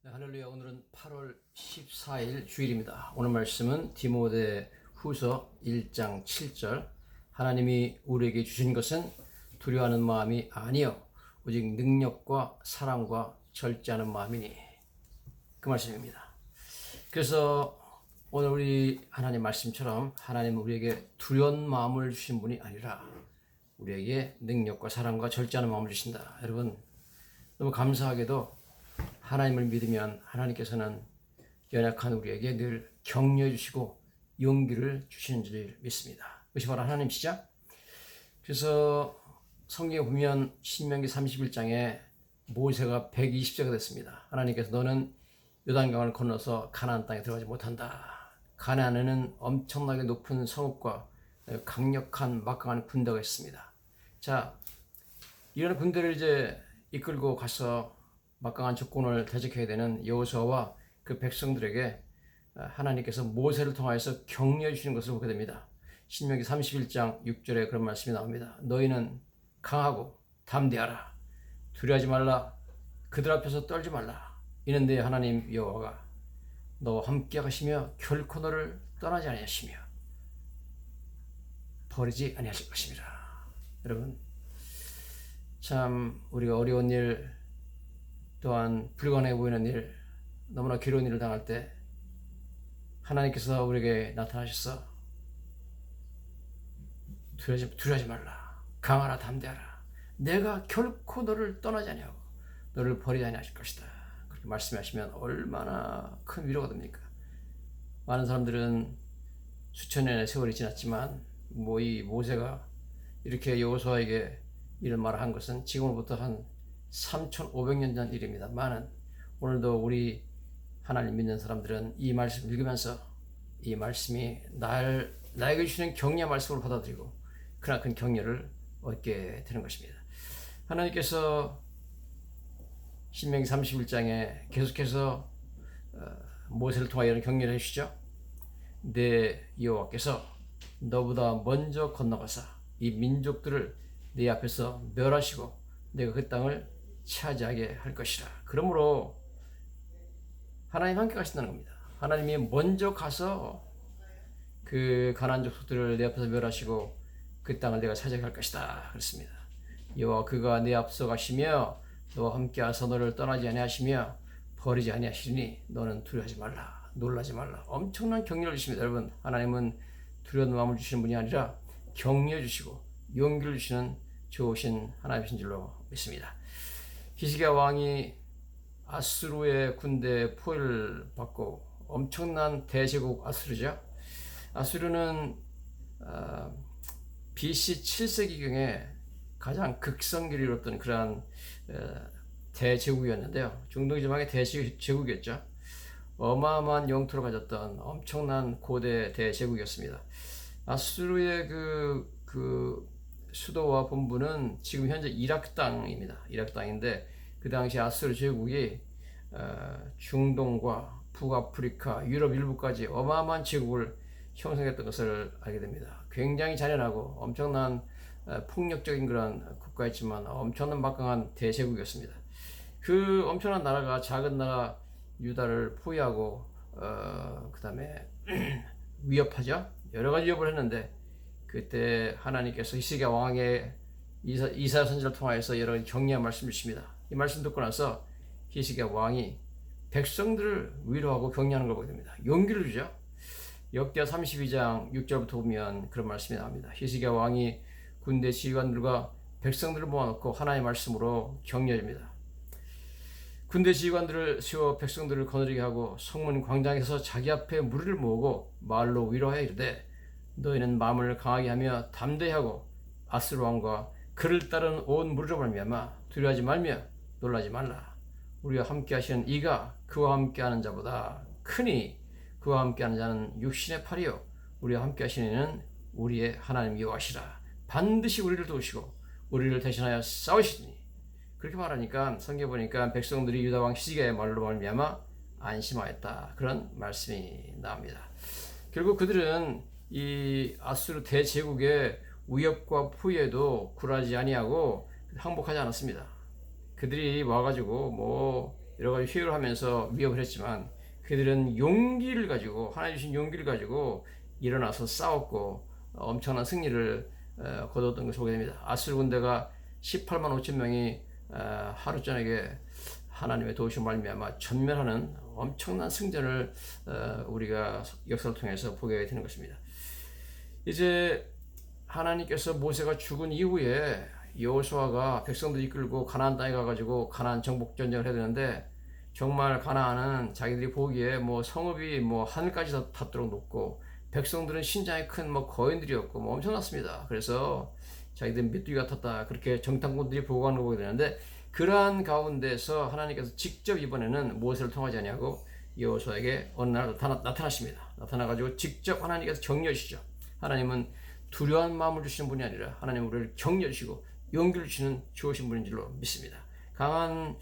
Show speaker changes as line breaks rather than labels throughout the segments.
네, 할렐루야. 오늘은 8월 14일 주일입니다. 오늘 말씀은 디모데 후서 1장 7절. 하나님이 우리에게 주신 것은 두려워하는 마음이 아니요 오직 능력과 사랑과 절제하는 마음이니, 그 말씀입니다. 그래서 오늘 우리 하나님 말씀처럼 하나님은 우리에게 두려운 마음을 주신 분이 아니라 우리에게 능력과 사랑과 절제하는 마음을 주신다. 여러분, 너무 감사하게도 하나님을 믿으면 하나님께서는 연약한 우리에게 늘 격려해 주시고 용기를 주시는 줄 믿습니다. 그것이 바로 하나님이시죠. 그래서 성경에 보면 신명기 31장에 모세가 120세가 됐습니다. 하나님께서 너는 요단강을 건너서 가나안 땅에 들어가지 못한다. 가나안에는 엄청나게 높은 성읍과 강력한 막강한 군대가 있습니다. 자, 이런 군대를 이제 이끌고 가서 막강한 적군을 대적해야 되는 여호수아와 그 백성들에게 하나님께서 모세를 통하여서 격려해 주시는 것을 보게 됩니다. 신명기 31장 6절에 그런 말씀이 나옵니다. 너희는 강하고 담대하라. 두려워하지 말라. 그들 앞에서 떨지 말라. 이는 내 하나님 여호와가 너와 함께 하시며 결코 너를 떠나지 아니하시며 버리지 아니하실 것입니다. 여러분, 참 우리가 어려운 일 또한 불가능해 보이는 일, 너무나 괴로운 일을 당할 때 하나님께서 우리에게 나타나셔서 두려워하지 말라. 강하라, 담대하라. 내가 결코 너를 떠나지 아니하고 너를 버리지 아니하실 것이다. 그렇게 말씀하시면 얼마나 큰 위로가 됩니까? 많은 사람들은 수천 년의 세월이 지났지만 이 모세가 이렇게 여호수아에게 이런 말을 한 것은 지금으로부터 한 3,500년 전 일입니다. 많은 오늘도 우리 하나님 믿는 사람들은 이 말씀을 읽으면서 이 말씀이 나에게 주시는 격려 말씀을 받아들이고 그나큰 격려를 얻게 되는 것입니다. 하나님께서 신명기 31장에 계속해서 모세를 통하여 이런 격려를 해주시죠. 내 여호와께서 너보다 먼저 건너가사 이 민족들을 네 앞에서 멸하시고 내가 그 땅을 차지하게 할 것이라. 그러므로 하나님 함께 가신다는 겁니다. 하나님이 먼저 가서 그 가나안 족속들을 내 앞에서 멸하시고 그 땅을 내가 차지하게 할 것이다. 그렇습니다. 여호와 그가 내 앞서 가시며 너와 함께 하사 너를 떠나지 아니하시며 버리지 아니하시니 너는 두려워하지 말라. 놀라지 말라. 엄청난 격려를 주십니다. 여러분, 하나님은 두려운 마음을 주시는 분이 아니라 격려 주시고 용기를 주시는 좋으신 하나님이신 줄로 믿습니다. 히스기야 왕이 아수르의 군대 포위를 받고 엄청난 대제국 아수르죠. 아수르는 BC 7세기경에 가장 극성기를 이뤘던 그러한 대제국이었는데요. 중동 지방의 대제국이었죠. 어마어마한 영토를 가졌던 엄청난 고대 대제국이었습니다. 아수르의 그 수도와 본부는 지금 현재 이라크 땅입니다. 이라크 땅인데 그 당시 아수르 제국이 중동과 북아프리카, 유럽 일부까지 어마어마한 제국을 형성했던 것을 알게 됩니다. 굉장히 잔인하고 엄청난 폭력적인 그런 국가였지만 엄청난 막강한 대제국이었습니다. 그 엄청난 나라가 작은 나라 유다를 포위하고 그 다음에 위협하죠. 여러 가지 위협을 했는데 그때 하나님께서 히스기야 왕의 이사야 선지자를 통하여서 여러 가지 격려의 말씀을 주십니다. 이 말씀 듣고 나서 히스기야 왕이 백성들을 위로하고 격려하는 걸 보게 됩니다. 용기를 주죠. 역대하 32장 6절부터 보면 그런 말씀이 나옵니다. 히스기야 왕이 군대 지휘관들과 백성들을 모아놓고 하나님의 말씀으로 격려해줍니다. 군대 지휘관들을 세워 백성들을 거느리게 하고 성문 광장에서 자기 앞에 무리를 모으고 말로 위로하여 이르되 너희는 마음을 강하게 하며 담대하고 아수르 왕과 그를 따른 온 무리로 말미암아 두려워하지 말며 놀라지 말라. 우리와 함께 하시는 이가 그와 함께 하는 자보다 크니 그와 함께 하는 자는 육신의 팔이요 우리와 함께 하시는 이는 우리의 하나님 여호와시라. 반드시 우리를 도우시고 우리를 대신하여 싸우시니. 그렇게 말하니까 성경에 보니까 백성들이 유다 왕 히스기야의 말로 말미암아 안심하였다. 그런 말씀이 나옵니다. 결국 그들은 이 아수르 대제국의 위협과 포위에도 굴하지 아니하고 항복하지 않았습니다. 그들이 와가지고 여러 가지 회유를 하면서 위협을 했지만 그들은 용기를 가지고 하나님 주신 용기를 가지고 일어나서 싸웠고 엄청난 승리를 거뒀던 것을 보게 됩니다. 아수르 군대가 18만 5천 명이 하루 저녁에 하나님의 도우심 말미암아 전멸하는 엄청난 승전을 우리가 역사를 통해서 보게 되는 것입니다. 이제 하나님께서 모세가 죽은 이후에 여호수아가 백성들 이끌고 가나안 땅에 가가지고 가나안 정복 전쟁을 해야 되는데 정말 가나안은 자기들이 보기에 뭐 성읍이 뭐 하늘까지 닿도록 높고 백성들은 신장이 큰 뭐 거인들이었고 뭐 엄청났습니다. 그래서 자기들 메뚜기 같았다 그렇게 정탐꾼들이 보고하는 거 보게 되는데 그러한 가운데서 하나님께서 직접 이번에는 모세를 통하지 아니하고 여호수아에게 어느 날 나타나십니다. 나타나가지고 직접 하나님께서 격려하시죠. 하나님은 두려운 마음을 주시는 분이 아니라 하나님 우리를 격려 주시고 용기를 주시는 좋으신 분인 줄로 믿습니다. 강한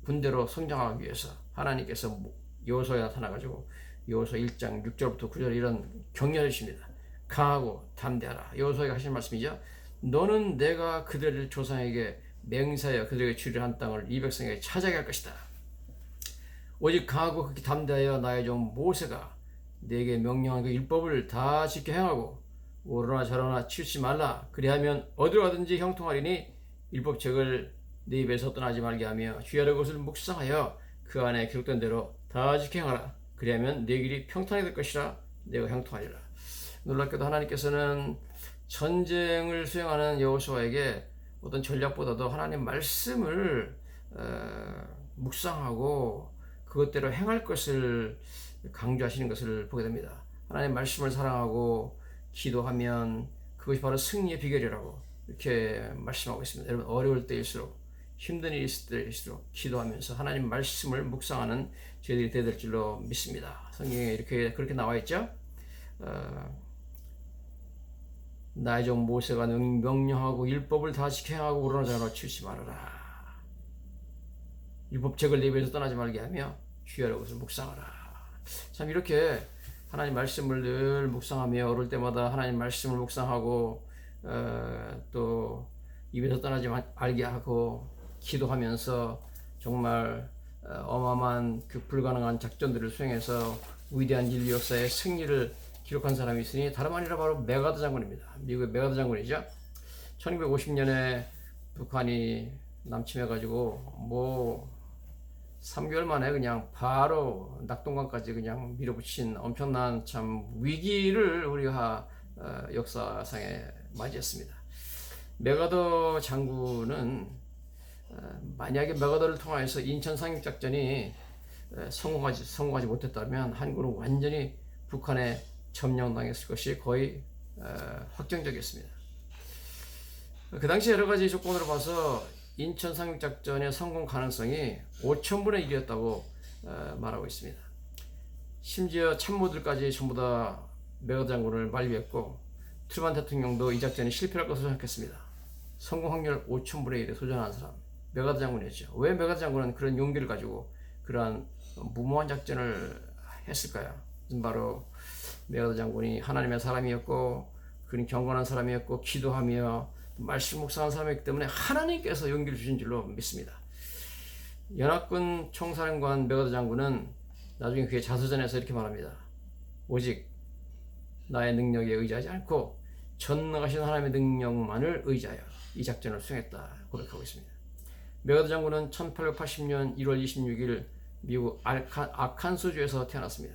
군대로 성장하기 위해서 하나님께서 여호수아에 나타나가지고 여호수아 1장 6절부터 9절 이런 격려를 주십니다. 강하고 담대하라. 여호수아에게 하신 말씀이죠. 너는 내가 그들의 조상에게 맹세하여 그들에게 주리라 한 땅을 이 백성에게 차지하게 할 것이다. 오직 강하고 극히 담대하여 나의 종 모세가 내게 명령한 그 율법을 다 지켜 행하고 오르나 저르나 치우치 말라. 그리하면 어디로 가든지 형통하리니 율법책을 네 입에서 떠나지 말게 하며 주야의 것을 묵상하여 그 안에 기록된 대로 다 지켜 행하라. 그리하면 네 길이 평탄하게 될 것이라. 내가 형통하리라. 놀랍게도 하나님께서는 전쟁을 수행하는 여호수아에게 어떤 전략보다도 하나님 말씀을 묵상하고 그것대로 행할 것을 강조하시는 것을 보게 됩니다. 하나님 말씀을 사랑하고 기도하면 그것이 바로 승리의 비결이라고 이렇게 말씀하고 있습니다. 여러분 어려울 때일수록 힘든 일이 있을 때일수록 기도하면서 하나님 말씀을 묵상하는 저희들이 되어야 될 줄로 믿습니다. 성경에 이렇게 그렇게 나와 있죠. 나의 종 모세가 명령하고 율법을 다 지켜 행하고 오르나 저르나 치우치 말아라. 율법책을 네 입에서 떠나지 말게 하며 주야의 것을 묵상하라. 참 이렇게 하나님 말씀을 늘 묵상하며 어릴 때마다 하나님 말씀을 묵상하고 또 입에서 떠나지 말게 하고 기도하면서 정말 어마어마한 그 불가능한 작전들을 수행해서 위대한 인류 역사의 승리를 기록한 사람이 있으니 다름 아니라 바로 메가더 장군입니다. 미국의 메가더 장군이죠. 1950년에 북한이 남침해가지고 뭐 3개월 만에 그냥 바로 낙동강까지 그냥 밀어붙인 엄청난 참 위기를 우리가 역사상에 맞이했습니다. 메가더 장군은 만약에 메가더를 통해서 인천 상륙작전이 성공하지 못했다면 한국은 완전히 북한에 점령당했을 것이 거의 확정적이었습니다. 그 당시 여러 가지 조건으로 봐서 인천 상륙작전의 성공 가능성이 5,000분의 1이었다고 말하고 있습니다. 심지어 참모들까지 전부 다 메가더 장군을 만류했고 트루만 대통령도 이 작전이 실패할 것으로 생각했습니다. 성공 확률 5,000분의 1에 도전한 사람 메가더 장군이었죠. 왜 메가더 장군은 그런 용기를 가지고 그러한 무모한 작전을 했을까요? 바로 메가더 장군이 하나님의 사람이었고 그는 경건한 사람이었고 기도하며 말씀 묵상한 사람이기 때문에 하나님께서 용기를 주신 줄로 믿습니다. 연합군 총사령관 메가더 장군은 나중에 그의 자서전에서 이렇게 말합니다. 오직 나의 능력에 의지하지 않고 전능하신 하나님의 능력만을 의지하여 이 작전을 수행했다 고백하고 있습니다. 메가더 장군은 1880년 1월 26일 미국 아칸소주에서 태어났습니다.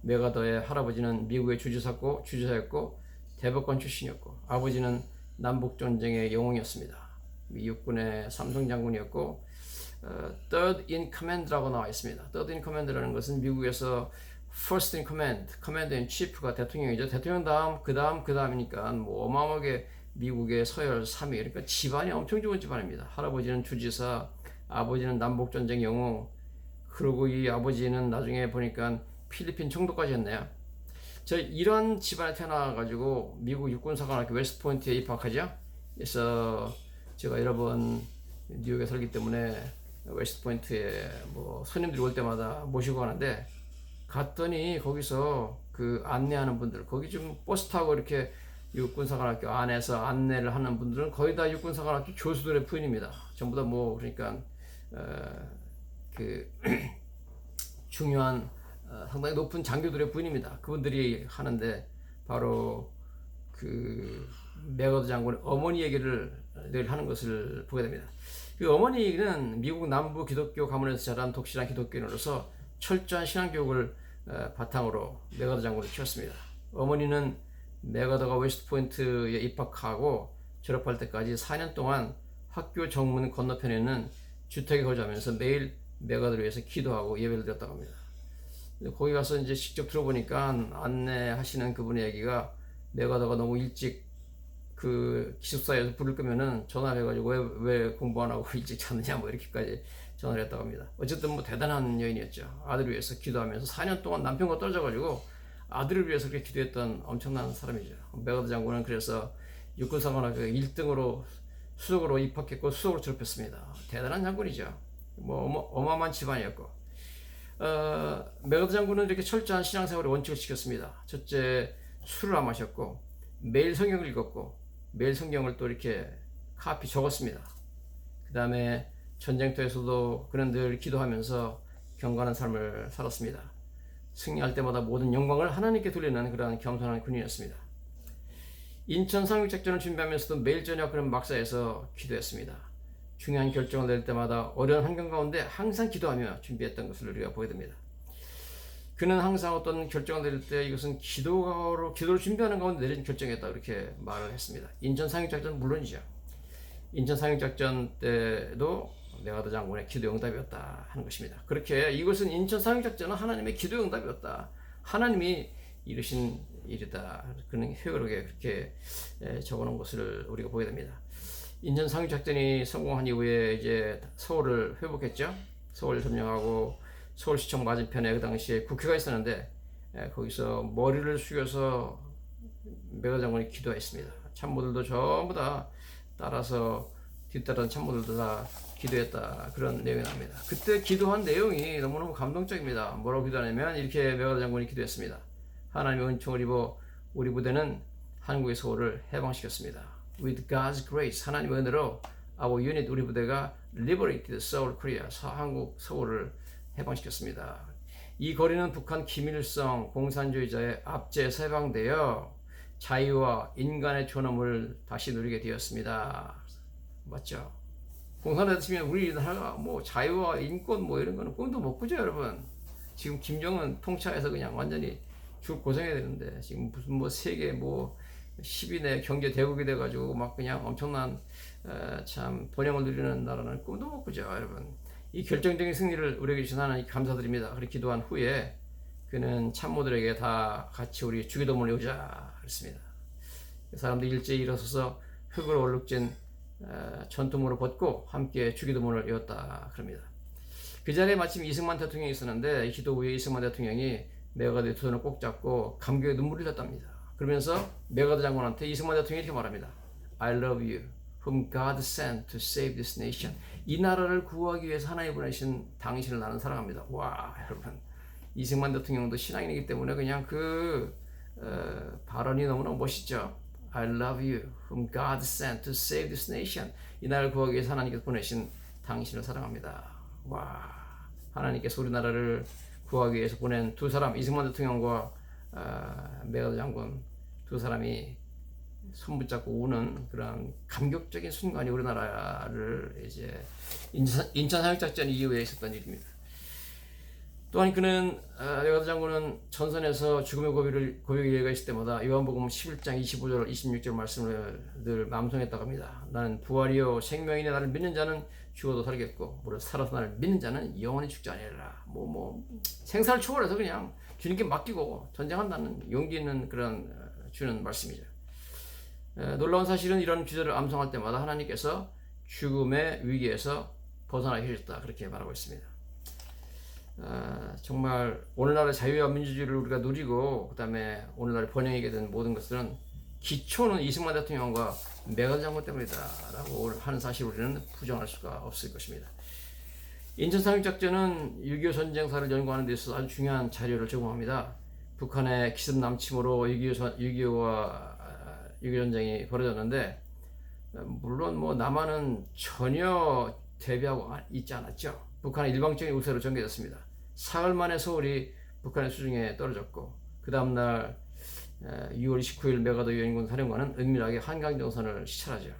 메가더의 할아버지는 미국의 주지사였고 대법관 출신이었고 아버지는 남북전쟁의 영웅이었습니다. 미 육군의 삼성 장군이었고 Third in Command라고 나와 있습니다. Third in Command라는 것은 미국에서 First in Command, Commander in Chief가 대통령이죠. 대통령 다음, 그 다음이니까 뭐 어마어마하게 미국의 서열 3위, 그러니까 집안이 엄청 좋은 집안입니다. 할아버지는 주지사, 아버지는 남북전쟁 영웅, 그리고 이 아버지는 나중에 보니까 필리핀 총독까지 했네요. 저 이런 집안에 태어나가지고 미국 육군사관학교 웨스트포인트에 입학하죠. 그래서 제가 여러 번 뉴욕에 살기 때문에 웨스트포인트에 뭐 손님들이 올 때마다 모시고 가는데 갔더니 거기서 그 안내하는 분들 거기 좀 버스 타고 이렇게 육군사관학교 안에서 안내를 하는 분들은 거의 다 육군사관학교 교수들의 부인입니다. 전부 다 뭐 그러니까 그 중요한 상당히 높은 장교들의 부인입니다. 그분들이 하는데 바로 그 메가더 장군의 어머니 얘기를 늘 하는 것을 보게 됩니다. 그 어머니는 미국 남부 기독교 가문에서 자란 독실한 기독교인으로서 철저한 신앙교육을 바탕으로 메가더 장군을 키웠습니다. 어머니는 메가더가 웨스트포인트에 입학하고 졸업할 때까지 4년 동안 학교 정문 건너편에 있는 주택에 거주하면서 매일 메가더를 위해서 기도하고 예배를 드렸다고 합니다. 거기 가서 이제 직접 들어보니까 안내하시는 그분의 얘기가 메가더가 너무 일찍 그 기숙사에서 부를 거면은 전화를 해가지고 왜 공부 안 하고 일찍 잤느냐 뭐 이렇게까지 전화를 했다고 합니다. 어쨌든 뭐 대단한 여인이었죠. 아들을 위해서 기도하면서 4년 동안 남편과 떨어져가지고 아들을 위해서 그렇게 기도했던 엄청난 사람이죠. 메가더 장군은 그래서 육군사관학교 1등으로 수석으로 입학했고 수석으로 졸업했습니다. 대단한 장군이죠. 뭐 어마어마한 집안이었고 메가더 장군은 이렇게 철저한 신앙생활의 원칙을 지켰습니다. 첫째, 술을 안 마셨고 매일 성경을 읽었고 매일 성경을 또 이렇게 카피 적었습니다. 그 다음에 전쟁터에서도 그는 늘 기도하면서 경건한 삶을 살았습니다. 승리할 때마다 모든 영광을 하나님께 돌리는 그런 겸손한 군인이었습니다. 인천 상륙작전을 준비하면서도 매일 저녁 그는 막사에서 기도했습니다. 중요한 결정을 낼 때마다 어려운 환경 가운데 항상 기도하며 준비했던 것을 우리가 보게 됩니다. 그는 항상 어떤 결정을 내릴 때 이것은 기도를 준비하는 가운데 내린 결정이었다 그렇게 말을 했습니다. 인천 상륙작전 물론이죠. 인천 상륙작전 때도 메가더 장군의 기도 응답이었다 하는 것입니다. 그렇게 이것은 인천 상륙작전은 하나님의 기도 응답이었다. 하나님이 이루신 일이다. 그는 회고록에 그렇게 적어놓은 것을 우리가 보게 됩니다. 인천 상륙작전이 성공한 이후에 이제 서울을 회복했죠. 서울 점령하고 서울시청 맞은편에 그 당시에 국회가 있었는데 거기서 머리를 숙여서 메가더 장군이 기도했습니다. 참모들도 전부 다 따라서 뒤따르는 참모들도 다 기도했다 그런 내용이 나옵니다. 그때 기도한 내용이 너무너무 감동적입니다. 뭐라고 기도하냐면 이렇게 메가더 장군이 기도했습니다. 하나님의 은총을 입어 우리 부대는 한국의 서울을 해방시켰습니다. With God's grace, 하나님의 은혜로 our unit, 우리 부대가 liberated Seoul, Korea, 한국 서울을 해방시켰습니다. 이 거리는 북한 김일성 공산주의자의 압제에서 해방되어 자유와 인간의 존엄을 다시 누리게 되었습니다. 맞죠? 공산주의 치면 우리나라가 뭐 자유와 인권 뭐 이런 거는 꿈도 못 꾸죠, 여러분. 지금 김정은 통치하에서 그냥 완전히 죽을 고생해야 되는데 지금 무슨 뭐 세계 뭐 10인의 경제 대국이 돼가지고 막 그냥 엄청난 참 번영을 누리는 나라는 꿈도 못 꾸죠, 여러분. 이 결정적인 승리를 우리에게 주신 하나님 감사드립니다. 그렇게 기도한 후에 그는 참모들에게 다 같이 우리 주기도문을 외우자 그랬습니다. 사람들이 일제히 일어서서 흙으로 얼룩진 전투문을 벗고 함께 주기도문을 외웠다 그럽니다. 그 자리에 마침 이승만 대통령이 있었는데 기도 후에 이승만 대통령이 메가더의 두 손을 꼭 잡고 감격의 눈물을 흘렸답니다. 그러면서 메가더 장군한테 이승만 대통령이 이렇게 말합니다. I love you, whom God sent to save this nation. 이 나라를 구하기 위해서 하나님 보내신 당신을 나는 사랑합니다. 와, 여러분, 이승만 대통령도 신앙인이기 때문에 그냥 그 발언이 너무너무 멋있죠. I love you, whom God sent to save this nation. 이 나라를 구하기 위해서 하나님께서 보내신 당신을 사랑합니다. 와, 하나님께서 우리나라를 구하기 위해서 보낸 두 사람, 이승만 대통령과 메가더 장군 두 사람이 손붙잡고 우는 그런 감격적인 순간이 우리나라를 이제 인천 상륙작전 이후에 있었던 일입니다. 또한 그는 메가더 장군은 전선에서 죽음의 고비를 예가 있을 때마다 요한복음 11장 25절 26절 말씀을 늘 맘송했다고 합니다. 나는 부활이요 생명이니 나를 믿는 자는 죽어도 살겠고 무릇 살아서 나를 믿는 자는 영원히 죽지 아니하리라. 생사를 초월해서 그냥 주님께 맡기고 전쟁한다는 용기 있는 그런 주는 말씀이죠. 놀라운 사실은 이런 주제를 암송할 때마다 하나님께서 죽음의 위기에서 벗어나게 해주셨다 그렇게 말하고 있습니다. 정말 오늘날의 자유와 민주주의를 우리가 누리고 그 다음에 오늘날 번영하게 된 모든 것들은 기초는 이승만 대통령과 메가더 장군 때문이다 라고 하는 사실을 우리는 부정할 수가 없을 것입니다. 인천 상륙작전은 6.25 전쟁사를 연구하는 데 있어서 아주 중요한 자료를 제공합니다. 북한의 기습 남침으로 6.25와 6.25 전쟁이 벌어졌는데 물론 뭐 남한은 전혀 대비하고 있지 않았죠. 북한은 일방적인 우세로 전개됐습니다. 사흘 만에 서울이 북한의 수중에 떨어졌고 그 다음날 6월 29일 메가더 유엔군 사령관은 은밀하게 한강 정선을 시찰하죠.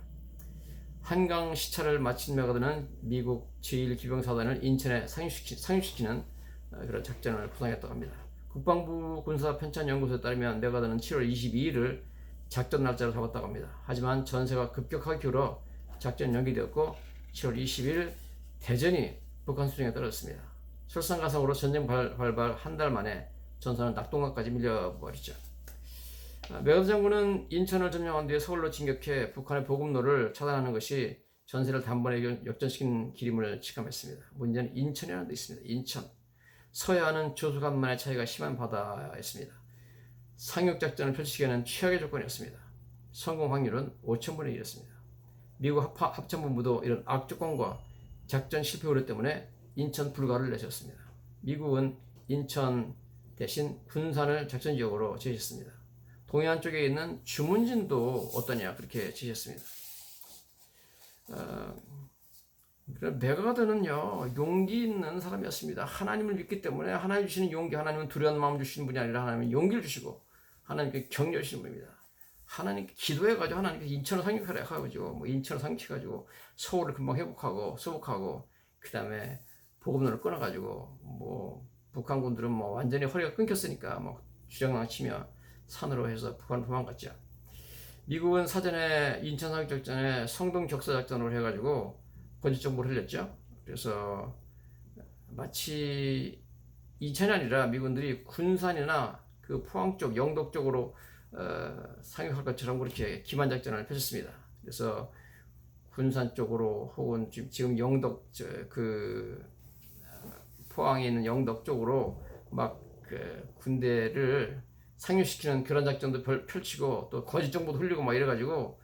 한강 시찰을 마친 메가더는 미국 제1기병사단을 인천에 상륙시키는 그런 작전을 구상했다고 합니다. 국방부 군사편찬연구소에 따르면 메가더는 7월 22일을 작전 날짜로 잡았다고 합니다. 하지만 전세가 급격하게 기울어 작전 연기되었고 7월 20일 대전이 북한 수중에 떨어졌습니다. 설상가상으로 전쟁 발발 한 달 만에 전선은 낙동강까지 밀려버리죠. 메가더 장군은 인천을 점령한 뒤에 서울로 진격해 북한의 보급로를 차단하는 것이 전세를 단번에 역전시키는 기림을 직감했습니다. 문제는 인천이라는 데 있습니다. 인천. 서해안은 조수간만의 차이가 심한 바다였습니다. 상륙작전을 펼치기에는 최악의 조건이었습니다. 성공 확률은 5,000분의 1이었습니다. 미국 합참본부도 이런 악조건과 작전 실패 우려 때문에 인천 불가를 내셨습니다. 미국은 인천 대신 군산을 작전지역으로 제시했습니다. 동해안 쪽에 있는 주문진도 어떠냐 그렇게 제시했습니다. 메가더는요 용기 있는 사람이었습니다. 하나님을 믿기 때문에 하나님 주시는 용기, 하나님은 두려운 마음 주시는 분이 아니라 하나님은 용기를 주시고 하나님께 격려 주시는 분입니다. 하나님께 기도해가지고 하나님께 인천을 상륙하라 해가지고 뭐 인천을 상륙해가지고 서울을 금방 회복하고 수복하고 그 다음에 보급로를 끊어가지고 뭐 북한군들은 뭐 완전히 허리가 끊겼으니까 뭐 주장랑 치며 산으로 해서 북한으로 도망갔죠. 미국은 사전에 인천 상륙작전에 성동 격사작전으로 해가지고 거짓 정보를 흘렸죠. 그래서 마치 인천이 아니라 미군들이 군산이나 그 포항 쪽, 영덕 쪽으로 상륙할 것처럼 그렇게 기만작전을 펼쳤습니다. 그래서 군산 쪽으로 혹은 지금 영덕 포항에 있는 영덕 쪽으로 막 그 군대를 상륙시키는 그런 작전도 펼치고 또 거짓 정보도 흘리고 막 이래가지고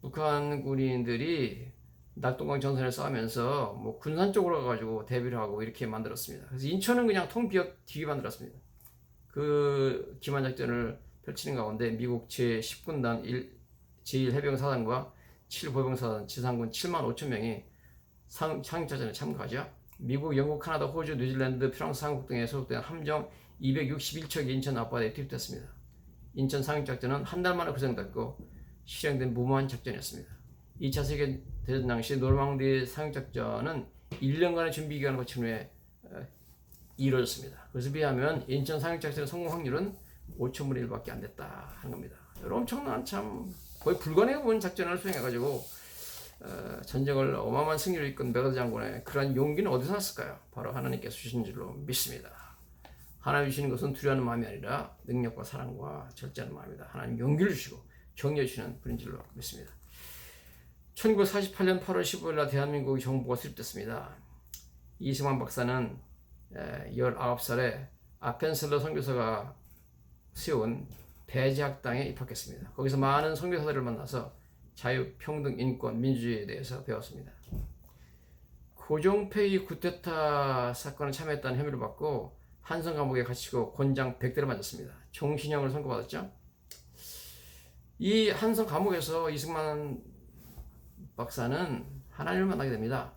북한 군인들이 낙동강 전선에 싸우면서 뭐 군산 쪽으로 가가지고 대비를 하고 이렇게 만들었습니다. 그래서 인천은 그냥 통 비게 만들었습니다. 그 기만작전을 펼치는 가운데 미국 제10군단 제1해병사단과 7보병사단 지상군 7만 5천 명이 상륙작전에 참가하죠. 미국, 영국, 카나다, 호주, 뉴질랜드, 프랑스, 한국 등에 소속된 함정 261척이 인천 앞바다에 투입됐습니다. 인천 상륙작전은 한 달 만에 구성됐고 실행된 무모한 작전이었습니다. 2차 세계대전 당시 노르망디 상륙작전은 1년간의 준비 기간을 거친 후에 이루어졌습니다. 그것에 비하면 인천 상륙작전의 성공 확률은 5,000분의 1밖에 안 됐다 하는 겁니다. 엄청난 참 거의 불가능해 보이는 작전을 수행해가지고 전쟁을 어마어마한 승리를 이끈 메가더 장군의 그러한 용기는 어디서 났을까요? 바로 하나님께서 주신 줄로 믿습니다. 하나님 주시는 것은 두려워하는 마음이 아니라 능력과 사랑과 절제하는 마음이다. 하나님 용기를 주시고 격려 주시는 분인 줄로 믿습니다. 1948년 8월 15일 날 대한민국 정부가 수립됐습니다. 이승만 박사는 19살에 아펜셀러 선교사가 세운 배제학당에 입학했습니다. 거기서 많은 선교사들을 만나서 자유, 평등, 인권, 민주주의에 대해서 배웠습니다. 고종페이 쿠데타 사건에 참여했다는 혐의를 받고 한성 감옥에 갇히고 곤장 100대를 맞았습니다. 종신형을 선고받았죠. 이 한성 감옥에서 이승만 박사는 하나님을 만나게 됩니다.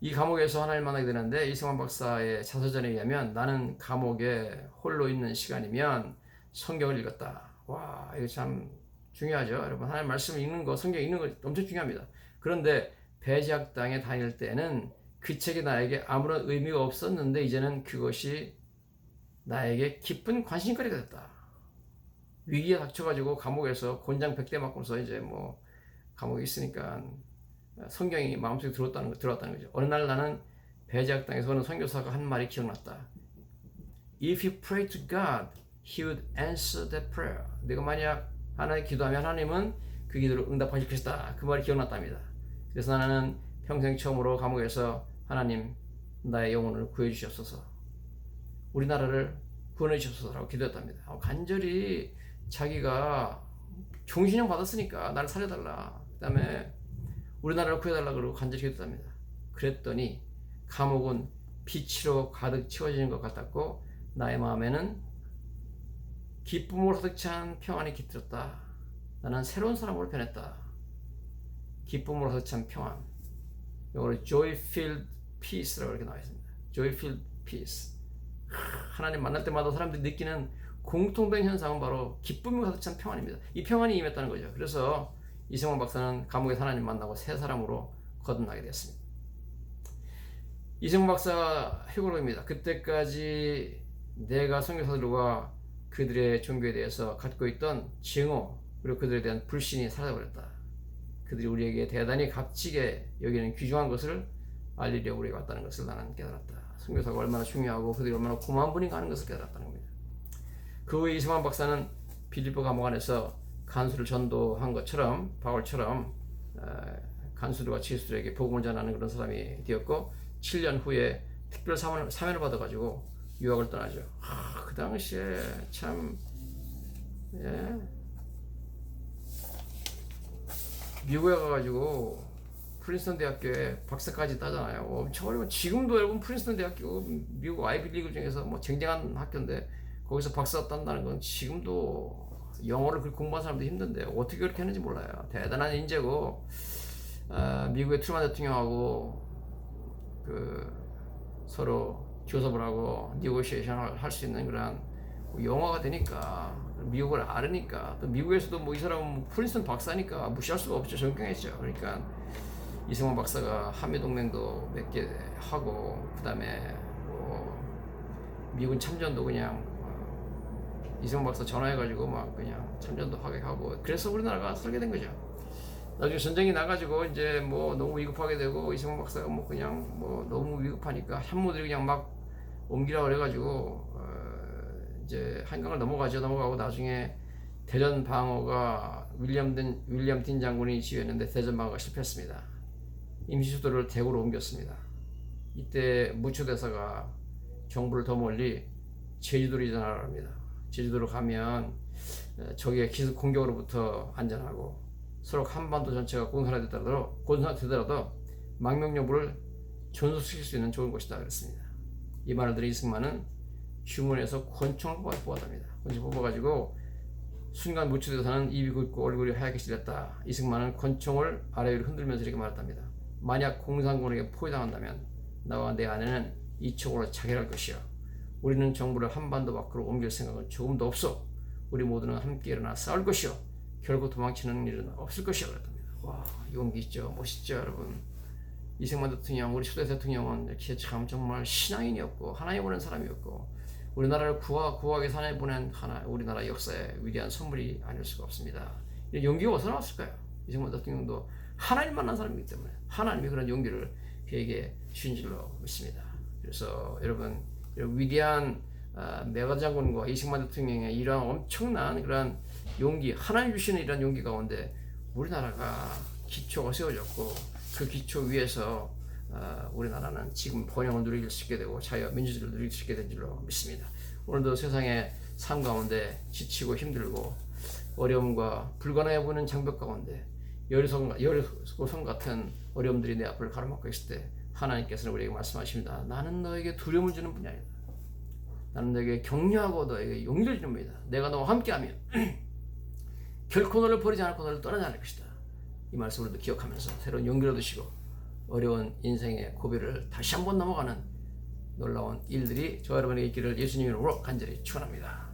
이 감옥에서 하나님을 만나게 되는데 이승만 박사의 자서전에 의하면 나는 감옥에 홀로 있는 시간이면 성경을 읽었다. 와, 이거 참 중요하죠. 여러분, 하나님 말씀을 읽는 거, 성경 읽는 거 엄청 중요합니다. 그런데 배제학당에 다닐 때는 그 책이 나에게 아무런 의미가 없었는데 이제는 그것이 나에게 기쁜 관심거리가 됐다. 위기에 닥쳐가지고 감옥에서 곤장 100대 맞고서 이제 뭐 감옥에 있으니까 성경이 마음속에 들어왔다는 거죠. 어느 날 나는 배제학당에서 오는 선교사가 한 말이 기억났다. If you pray to God, He would answer that prayer. 내가 만약 하나님 기도하면 하나님은 그 기도를 응답하실 것이다. 그 말이 기억났답니다. 그래서 나는 평생 처음으로 감옥에서 하나님 나의 영혼을 구해 주시옵소서, 우리나라를 구원해 주시옵소서라고 기도했답니다. 간절히 자기가 종신형 받았으니까 나를 살려달라, 그 다음에 우리나라를 구해달라 그러고 간절히 기도했답니다. 그랬더니 감옥은 빛으로 가득 채워지는 것 같았고 나의 마음에는 기쁨으로 가득 찬 평안이 깃들었다. 나는 새로운 사람으로 변했다. 기쁨으로 가득 찬 평안. 영어로 joy-filled peace라고 이렇게 나와 있습니다. joy-filled peace. 하나님 만날 때마다 사람들이 느끼는 공통된 현상은 바로 기쁨이 가득 찬 평안입니다. 이 평안이 임했다는 거죠. 그래서 이승만 박사는 감옥에서 하나님 만나고 새 사람으로 거듭나게 되었습니다. 이승만 박사 회고록입니다. 그때까지 내가 선교사들과 그들의 종교에 대해서 갖고 있던 증오 그리고 그들에 대한 불신이 사라져버렸다. 그들이 우리에게 대단히 값지게 여기는 귀중한 것을 알리려고 우리가 왔다는 것을 나는 깨달았다. 선교사가 얼마나 중요하고 그들이 얼마나 고마운 분인가 하는 것을 깨달았다는 겁니다. 그 후에 이승만 박사는 빌립보 감옥 안에서 간수를 전도한 것처럼 바울처럼 간수들과 지수들에게 복음을 전하는 그런 사람이 되었고 7년 후에 특별 사면을 받아가지고 유학을 떠나죠. 그 당시에 참 미국에 가가지고 프린스턴 대학교에 박사까지 따잖아요. 엄청 어려운. 지금도 여러분 프린스턴 대학교 미국 아이비리그 중에서 뭐 쟁쟁한 학교인데 거기서 박사 딴다는 건 지금도 영어를 공부한 사람도 힘든데 어떻게 그렇게 했는지 몰라요. 대단한 인재고 미국의 트루먼 대통령하고 서로 교섭을 하고 니고시에이션을 할 수 있는 그런 영화가 되니까 미국을 알으니까 또 미국에서도 뭐 이 사람은 프린스턴 박사니까 무시할 수가 없죠. 존경했죠. 그러니까 이승만 박사가 한미동맹도 몇 개 하고 그 다음에 미군 참전도 그냥 이승만 박사 전화해가지고 막 그냥 참전도 하게 하고 그래서 우리나라가 설계 된 거죠. 나중에 전쟁이 나가지고 이제 뭐 너무 위급하게 되고 이승만 박사가 뭐 그냥 뭐 너무 위급하니까 참모들이 그냥 막 옮기라 그래가지고 이제 한강을 넘어가고 나중에 대전 방어가 윌리엄 딘 장군이 지휘했는데 대전 방어가 실패했습니다. 임시수도를 대구로 옮겼습니다. 이때 무초대사가 정부를 더 멀리 제주도로 이전하라고 합니다. 제주도로 가면 적의 기습 공격으로부터 안전하고 서로 한반도 전체가 공산화되더라도 망명여부를 존속시킬 수 있는 좋은 곳이다 그랬습니다. 이 말을 들은 이승만은 주문에서 권총을 뽑았답니다. 권총 뽑아가지고 순간 무초대사는 입이 굽고 얼굴이 하얗게 질렸다. 이승만은 권총을 아래 위로 흔들면서 이렇게 말했답니다. 만약 공산군에게 포위당한다면 나와 내 아내는 이 총으로 자결할 것이요. 우리는 정부를 한반도 밖으로 옮길 생각은 조금도 없어. 우리 모두는 함께 일어나 싸울 것이요. 결국 도망치는 일은 없을 것이요. 그랬답니다. 와, 용기 있죠. 멋있죠, 여러분. 이승만 대통령, 우리 초대 대통령은 이렇게 참 정말 신앙인이었고 하나님 보낸 사람이었고 우리나라를 구하게 산에 보낸 우리나라 역사의 위대한 선물이 아닐 수가 없습니다. 이런 용기가 어디서 나왔을까요? 이승만 대통령도 하나님 만난 사람이기 때문에 하나님이 그런 용기를 그에게 주신 줄로 믿습니다. 그래서 여러분 위대한 메가 장군과 이승만 대통령의 이러한 엄청난 그런 용기, 하나님 주시는 이런 용기 가운데 우리나라가 기초가 세워졌고 그 기초 위에서 우리나라는 지금 번영을 누릴 수 있게 되고 자유와 민주주의를 누릴 수 있게 된 줄로 믿습니다. 오늘도 세상의 삶 가운데 지치고 힘들고 어려움과 불가능해 보이는 장벽 가운데 여리고성 같은 어려움들이 내 앞을 가로막고 있을 때 하나님께서는 우리에게 말씀하십니다. 나는 너에게 두려움을 주는 분이 아니다. 나는 너에게 격려하고 너에게 용기를 주는 분이다. 내가 너와 함께하면 결코 너를 버리지 않고 너를 떠나지 않을 것이다. 이 말씀을 기억하면서 새로운 용기를 얻으시고 어려운 인생의 고비를 다시 한번 넘어가는 놀라운 일들이 저와 여러분에게 있기를 예수님 이름으로 간절히 축원합니다.